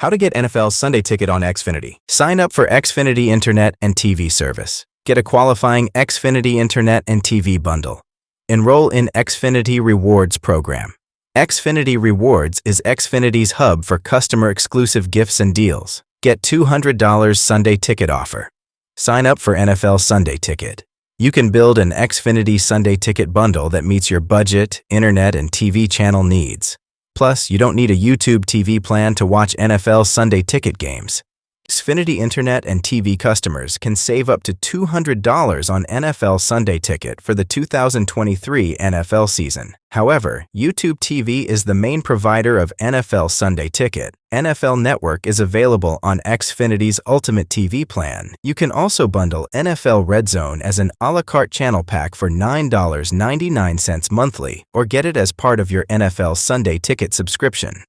How to get NFL Sunday Ticket on Xfinity. Sign up for Xfinity Internet and TV service. Get a qualifying Xfinity Internet and TV bundle. Enroll in Xfinity Rewards program. Xfinity Rewards is Xfinity's hub for customer-exclusive gifts and deals. Get $200 Sunday Ticket offer. Sign up for NFL Sunday Ticket. You can build an Xfinity Sunday Ticket bundle that meets your budget, internet, and TV channel needs. Plus, you don't need a YouTube TV plan to watch NFL Sunday Ticket games. Xfinity Internet and TV customers can save up to $200 on NFL Sunday Ticket for the 2023 NFL season. However, YouTube TV is the main provider of NFL Sunday Ticket. NFL Network is available on Xfinity's Ultimate TV plan. You can also bundle NFL Red Zone as an a la carte channel pack for $9.99 monthly, or get it as part of your NFL Sunday Ticket subscription.